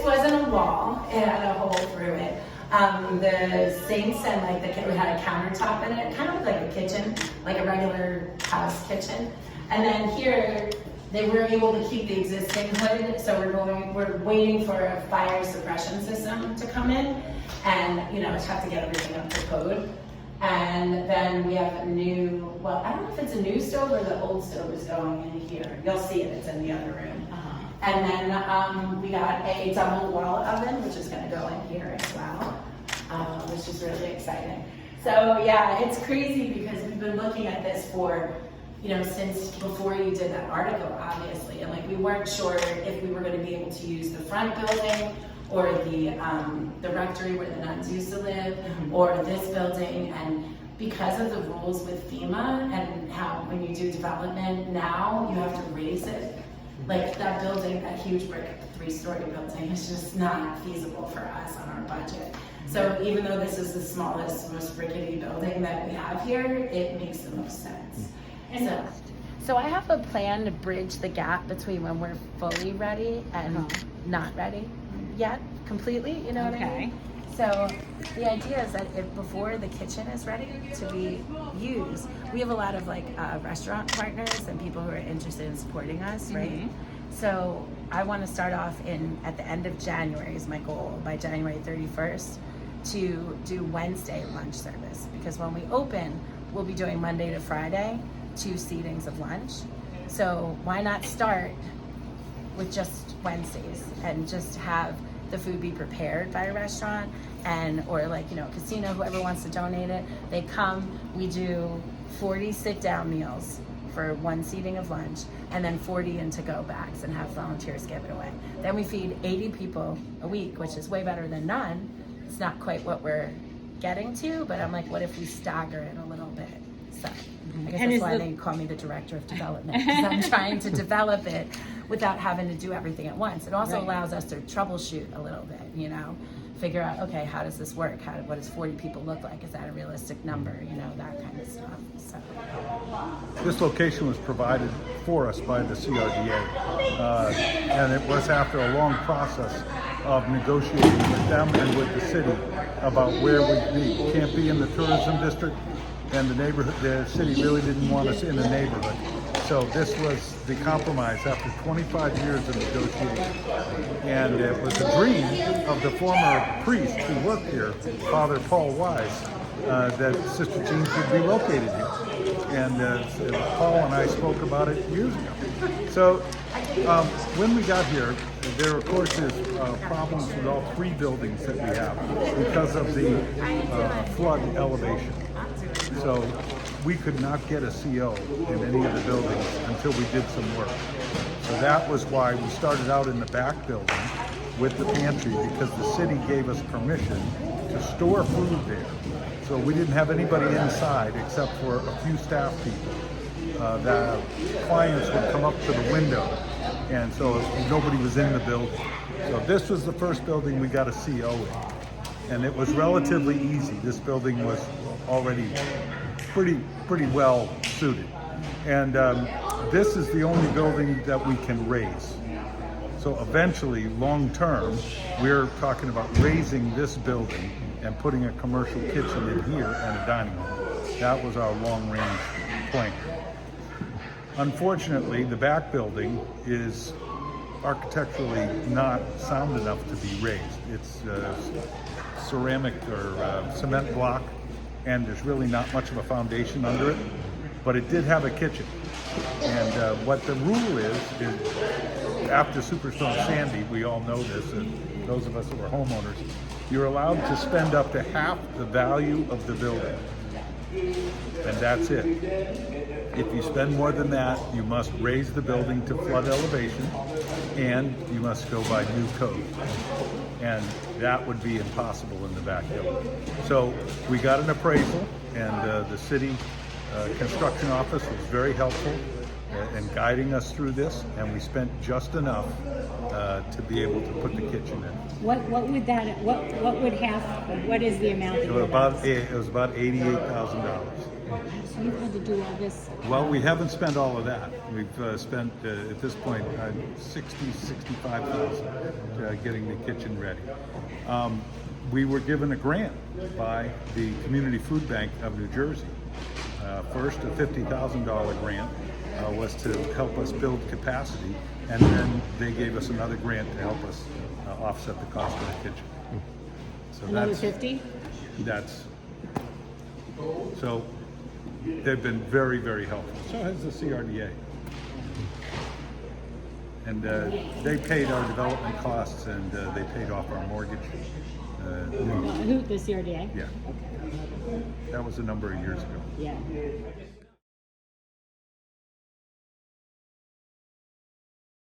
wasn't a wall, it had a hole through it. The sinks and like we had a countertop in it, kind of like a kitchen, like a regular house kitchen. And then here, they were able to keep the existing hood, so we're waiting for a fire suppression system to come in, and just have to get everything up to code. And then we have a new, well, I don't know if it's a new stove or the old stove is going in here. You'll see it, it's in the other room. And then we got a double wall oven, which is gonna go in here as well, which is really exciting. So yeah, it's crazy because we've been looking at this for, since before you did that article, obviously, and like we weren't sure if we were going to be able to use the front building or the rectory where the nuns used to live, or this building. And because of the rules with FEMA and how when you do development now, you have to raise it. Like that building, that huge brick 3-story building, is just not feasible for us on our budget. So even though this is the smallest, most rickety building that we have here, it makes the most sense. So I have a plan to bridge the gap between when we're fully ready and not ready yet completely, you know what I mean? So the idea is that before the kitchen is ready to be used, we have a lot of like restaurant partners and people who are interested in supporting us, right? So I want to start off at the end of January is my goal, by January 31st, to do Wednesday lunch service, because when we open, we'll be doing Monday to Friday, 2 seatings of lunch. So why not start with just Wednesdays and just have the food be prepared by a restaurant or like, casino, whoever wants to donate it, they come, we do 40 sit-down meals for 1 seating of lunch, and then 40 in to-go bags, and have volunteers give it away. Then we feed 80 people a week, which is way better than none. It's not quite what we're getting to, but I'm like, what if we stagger it a little bit? So I guess that's why they call me the director of development, because I'm trying to develop it without having to do everything at once. It also allows us to troubleshoot a little bit, figure out, okay, how does this work? What does 40 people look like? Is that a realistic number? That kind of stuff. So this location was provided for us by the CRDA, and it was after a long process of negotiating with them and with the city about where we'd be. We can't be in the tourism district, and the city really didn't want us in the neighborhood. So this was the compromise after 25 years of negotiating. And it was a dream of the former priest who worked here, Father Paul Wise, that Sister Jean should be located here. And Paul and I spoke about it years ago. So when we got here, there of course is problems with all 3 buildings that we have because of the flood elevation. So we could not get a CO in any of the buildings until we did some work. So that was why we started out in the back building with the pantry, because the city gave us permission to store food there. So we didn't have anybody inside except for a few staff people. The clients would come up to the window, and so nobody was in the building. So this was the first building we got a CO in, and it was relatively easy. This building was already pretty well suited, and this is the only building that we can raise. So eventually, long term, we're talking about raising this building and putting a commercial kitchen in here and a dining room. That was our long range plan. Unfortunately, the back building is architecturally not sound enough to be raised. It's ceramic or cement block, and there's really not much of a foundation under it, but it did have a kitchen. And what the rule is after Superstorm Sandy, we all know this, and those of us who are homeowners, you're allowed to spend up to half the value of the building, and that's it. If you spend more than that, you must raise the building to flood elevation, and you must go by new code. And that would be impossible in the backyard. So we got an appraisal, and the city construction office was very helpful in guiding us through this, and we spent just enough to be able to put the kitchen in. What is the amount? It was about $88,000. So you've had to do all this. Well, we haven't spent all of that. We've spent, at this point, 65,000 getting the kitchen ready. We were given a grant by the Community Food Bank of New Jersey. First, a $50,000 grant was to help us build capacity, and then they gave us another grant to help us offset the cost of the kitchen. So Another 50? So they've been very, very helpful. So has the CRDA. And they paid our development costs, and they paid off our mortgage. Who, the CRDA? Yeah. That was a number of years ago. Yeah.